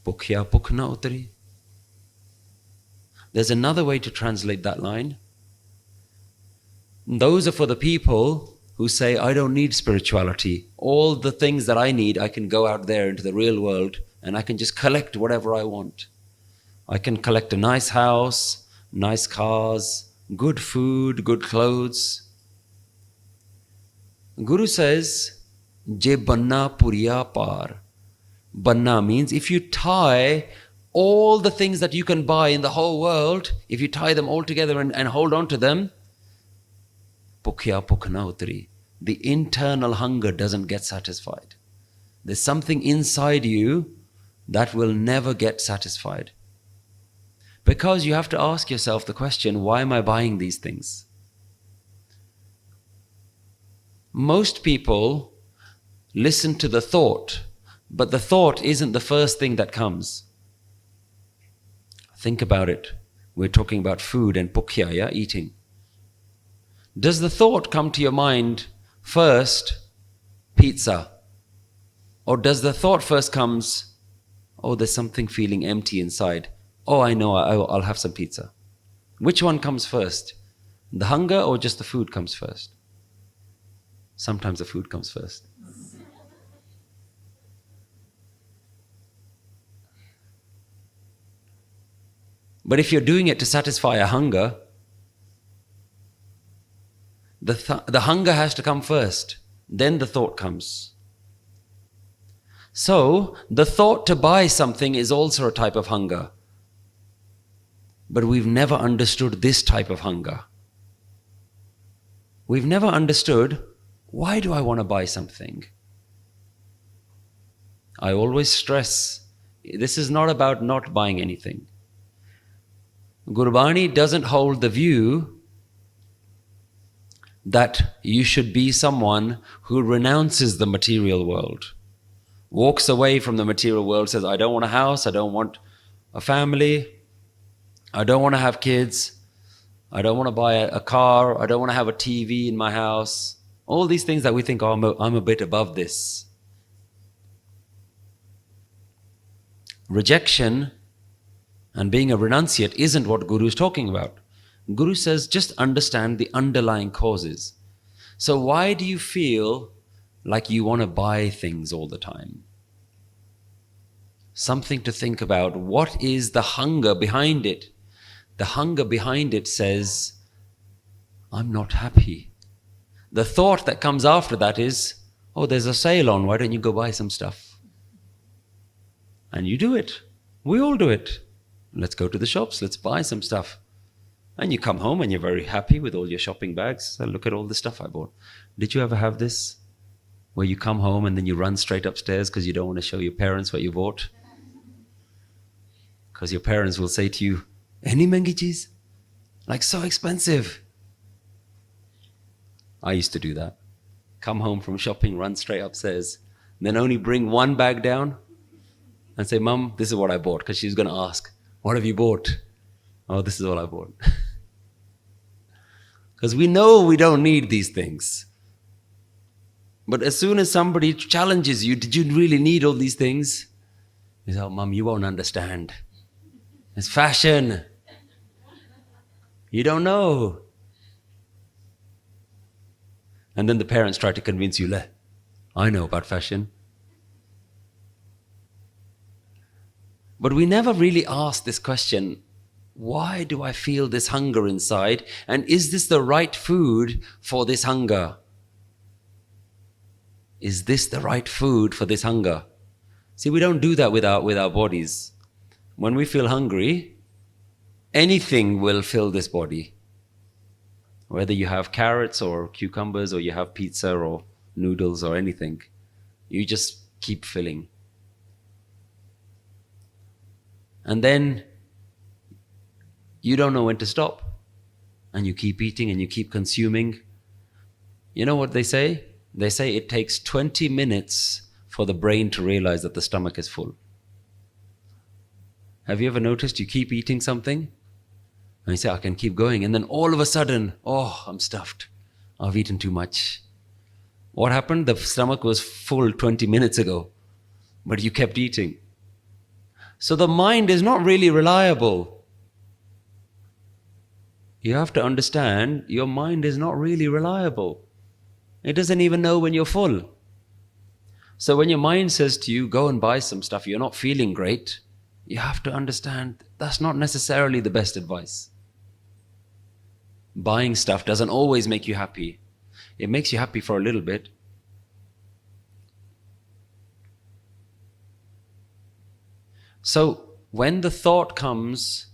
Pukhya pukh na utri. There's another way to translate that line. Those are for the people who say, I don't need spirituality. All the things that I need, I can go out there into the real world and I can just collect whatever I want. I can collect a nice house, nice cars, good food, good clothes. Guru says, Je banna puriya par. Banna means if you tie all the things that you can buy in the whole world, if you tie them all together and hold on to them, pukhya pukh na utri. The internal hunger doesn't get satisfied. There's something inside you that will never get satisfied. Because you have to ask yourself the question, why am I buying these things? Most people listen to the thought, but the thought isn't the first thing that comes. Think about it. We're talking about food and pukhya, yeah, eating. Does the thought come to your mind first, pizza? Or does the thought first comes, oh, there's something feeling empty inside. Oh, I know, I'll have some pizza. Which one comes first? The hunger or just the food comes first? Sometimes the food comes first. But if you're doing it to satisfy a hunger, the hunger has to come first. Then the thought comes. So, the thought to buy something is also a type of hunger. But we've never understood this type of hunger. We've never understood, why do I want to buy something? I always stress, this is not about not buying anything. Gurbani doesn't hold the view that you should be someone who renounces the material world, walks away from the material world, says, I don't want a house, I don't want a family, I don't want to have kids, I don't want to buy a car, I don't want to have a TV in my house. All these things that we think, oh, I'm a bit above this. Rejection and being a renunciate isn't what Guru is talking about. Guru says, just understand the underlying causes. So why do you feel like you want to buy things all the time? Something to think about. What is the hunger behind it? The hunger behind it says, I'm not happy. The thought that comes after that is, oh, there's a sale on, why don't you go buy some stuff? And you do it. We all do it. Let's go to the shops, let's buy some stuff. And you come home and you're very happy with all your shopping bags. So look at all the stuff I bought. Did you ever have this? Where you come home and then you run straight upstairs because you don't want to show your parents what you bought? Because your parents will say to you, any mangi cheez? Like so expensive. I used to do that. Come home from shopping, run straight upstairs, then only bring one bag down and say, Mum, this is what I bought. Because she's going to ask, what have you bought? Oh, this is all I bought. Because we know we don't need these things. But as soon as somebody challenges you, did you really need all these things? You say, oh, Mum, you won't understand. It's fashion. You don't know. And then the parents try to convince you, I know about fashion. But we never really ask this question, why do I feel this hunger inside? And is this the right food for this hunger? Is this the right food for this hunger? See, we don't do that with our bodies. When we feel hungry, anything will fill this body. Whether you have carrots or cucumbers or you have pizza or noodles or anything, you just keep filling. And then you don't know when to stop. And you keep eating and you keep consuming. You know what they say? They say it takes 20 minutes for the brain to realize that the stomach is full. Have you ever noticed you keep eating something? And you say, I can keep going. And then all of a sudden, oh, I'm stuffed. I've eaten too much. What happened? The stomach was full 20 minutes ago. But you kept eating. So the mind is not really reliable. You have to understand, your mind is not really reliable. It doesn't even know when you're full. So when your mind says to you, go and buy some stuff, you're not feeling great, you have to understand that's not necessarily the best advice. Buying stuff doesn't always make you happy. It makes you happy for a little bit. So when the thought comes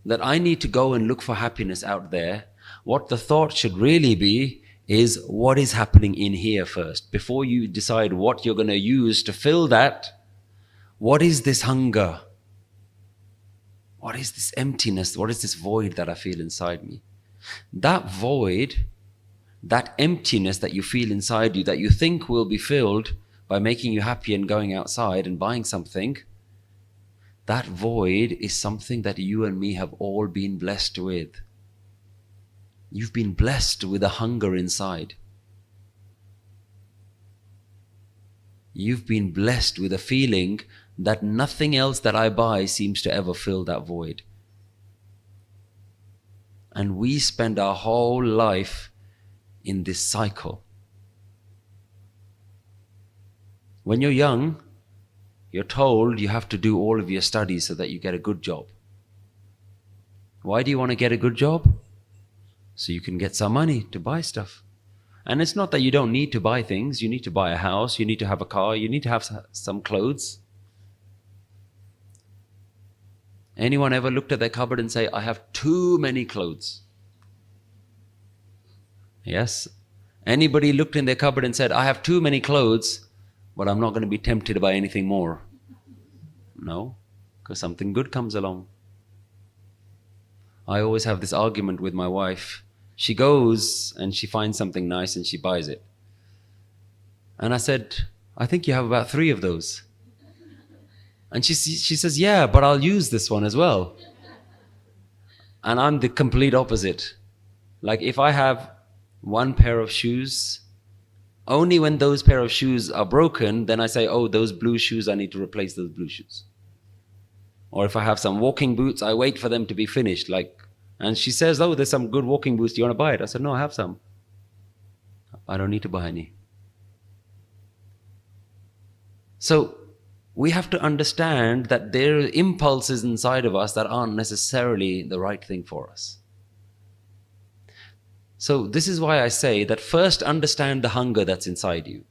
that I need to go and look for happiness out there, what the thought should really be is what is happening in here first. Before you decide what you're going to use to fill that, what is this hunger? What is this emptiness? What is this void that I feel inside me? That void, that emptiness that you feel inside you, that you think will be filled by making you happy and going outside and buying something, that void is something that you and me have all been blessed with. You've been blessed with a hunger inside. You've been blessed with a feeling that nothing else that I buy seems to ever fill that void. And we spend our whole life in this cycle. When you're young, you're told you have to do all of your studies so that you get a good job. Why do you want to get a good job? So you can get some money to buy stuff. And it's not that you don't need to buy things. You need to buy a house, you need to have a car, you need to have some clothes. Anyone ever looked at their cupboard and say, I have too many clothes? Yes. Anybody looked in their cupboard and said, I have too many clothes, but I'm not going to be tempted to buy anything more? No, because something good comes along. I always have this argument with my wife. She goes and she finds something nice and she buys it. And I said, I think you have about 3 of those. And she says, yeah, but I'll use this one as well. And I'm the complete opposite. Like if I have 1 pair of shoes, only when those pair of shoes are broken, then I say, oh, those blue shoes, I need to replace those blue shoes. Or if I have some walking boots, I wait for them to be finished. And she says, oh, there's some good walking boots, do you want to buy it? I said, no, I have some. I don't need to buy any. So we have to understand that there are impulses inside of us that aren't necessarily the right thing for us. So this is why I say that first understand the hunger that's inside you.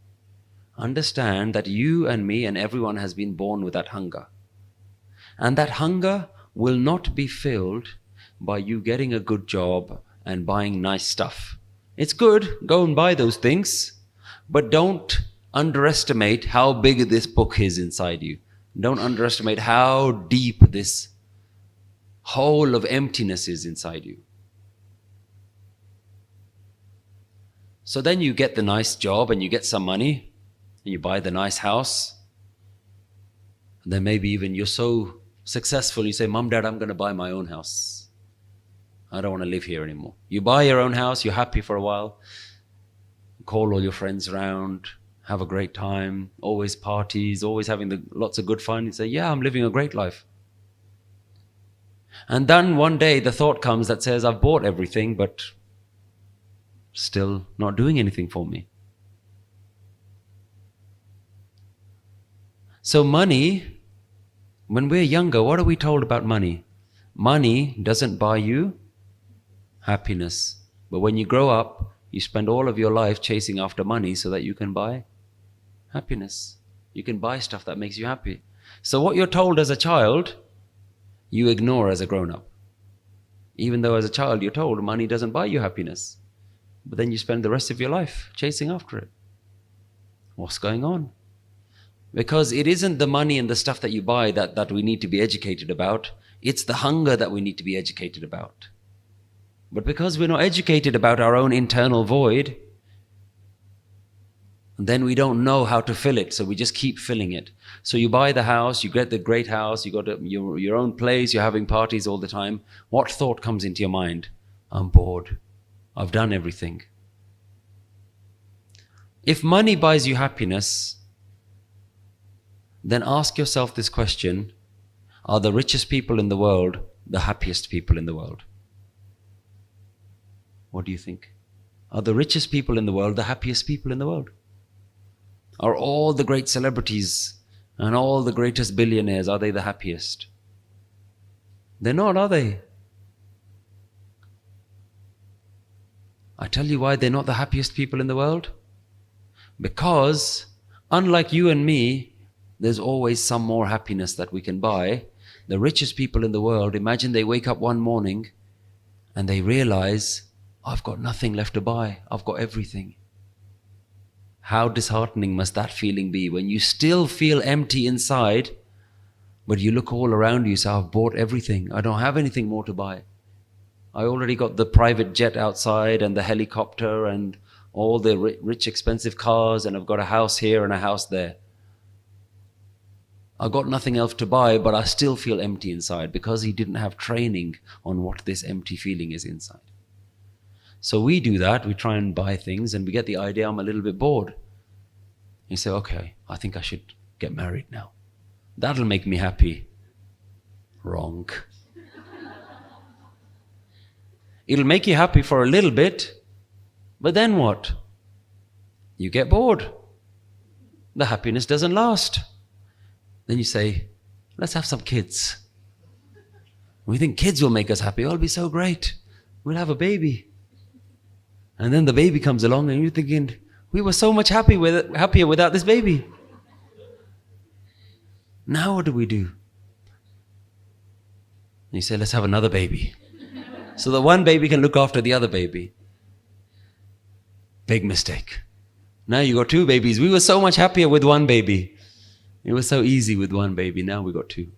Understand that you and me and everyone has been born with that hunger. And that hunger will not be filled by you getting a good job and buying nice stuff. It's good, go and buy those things, but don't underestimate how big this book is inside you. Don't underestimate how deep this hole of emptiness is inside you. So then you get the nice job and you get some money and you buy the nice house. And then maybe even you're so successful, you say, Mom, Dad, I'm going to buy my own house. I don't want to live here anymore. You buy your own house, you're happy for a while, call all your friends around, have a great time, always parties, always having lots of good fun. You say, yeah, I'm living a great life. And then one day the thought comes that says, I've bought everything, but still not doing anything for me. So money, when we're younger, what are we told about money? Money doesn't buy you happiness. But when you grow up, you spend all of your life chasing after money so that you can buy happiness. You can buy stuff that makes you happy. So what you're told as a child, you ignore as a grown-up. Even though as a child you're told money doesn't buy you happiness. But then you spend the rest of your life chasing after it. What's going on? Because it isn't the money and the stuff that you buy that we need to be educated about. It's the hunger that we need to be educated about. But because we're not educated about our own internal void, then we don't know how to fill it, so we just keep filling it. So you buy the house, you get the great house, you got your own place, you're having parties all the time. What thought comes into your mind? I'm bored. I've done everything. If money buys you happiness, then ask yourself this question: are the richest people in the world the happiest people in the world? What do you think? Are the richest people in the world the happiest people in the world? Are all the great celebrities and all the greatest billionaires, are they the happiest? They're not, are they? I tell you why they're not the happiest people in the world. Because, unlike you and me, there's always some more happiness that we can buy. The richest people in the world, imagine they wake up one morning and they realize, I've got nothing left to buy. I've got everything. How disheartening must that feeling be when you still feel empty inside, but you look all around you and say, I've bought everything. I don't have anything more to buy. I already got the private jet outside and the helicopter and all the rich expensive cars, and I've got a house here and a house there. I've got nothing else to buy, but I still feel empty inside because he didn't have training on what this empty feeling is inside. So we do that, we try and buy things and we get the idea, I'm a little bit bored. You say, okay, I think I should get married now. That'll make me happy. Wrong. It'll make you happy for a little bit, but then what? You get bored. The happiness doesn't last. Then you say, let's have some kids. We think kids will make us happy. Oh, it'll be so great. We'll have a baby. And then the baby comes along and you're thinking, we were so much happier without this baby. Now what do we do? And you say, let's have another baby. So the one baby can look after the other baby. Big mistake. Now you got two babies. We were so much happier with one baby. It was so easy with one baby. Now we got two.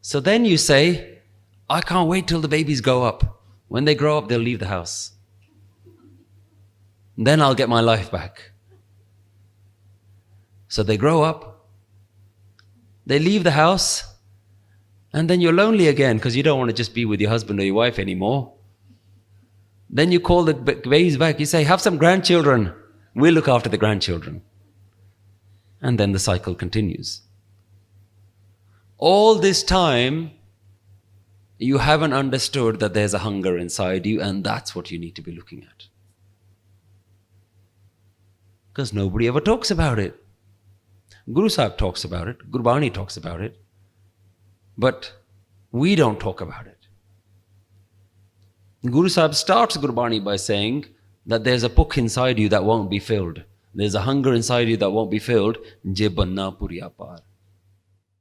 So then you say, I can't wait till the babies grow up. When they grow up, they'll leave the house. Then I'll get my life back. So they grow up. They leave the house. And then you're lonely again because you don't want to just be with your husband or your wife anymore. Then you call the babies back. You say, have some grandchildren. We'll look after the grandchildren. And then the cycle continues. All this time, you haven't understood that there's a hunger inside you, and that's what you need to be looking at. Because nobody ever talks about it. Guru Sahib talks about it. Gurbani talks about it. But we don't talk about it. Guru Sahib starts Gurbani by saying that there's a pukh inside you that won't be filled. There's a hunger inside you that won't be filled. Je banna puriya par.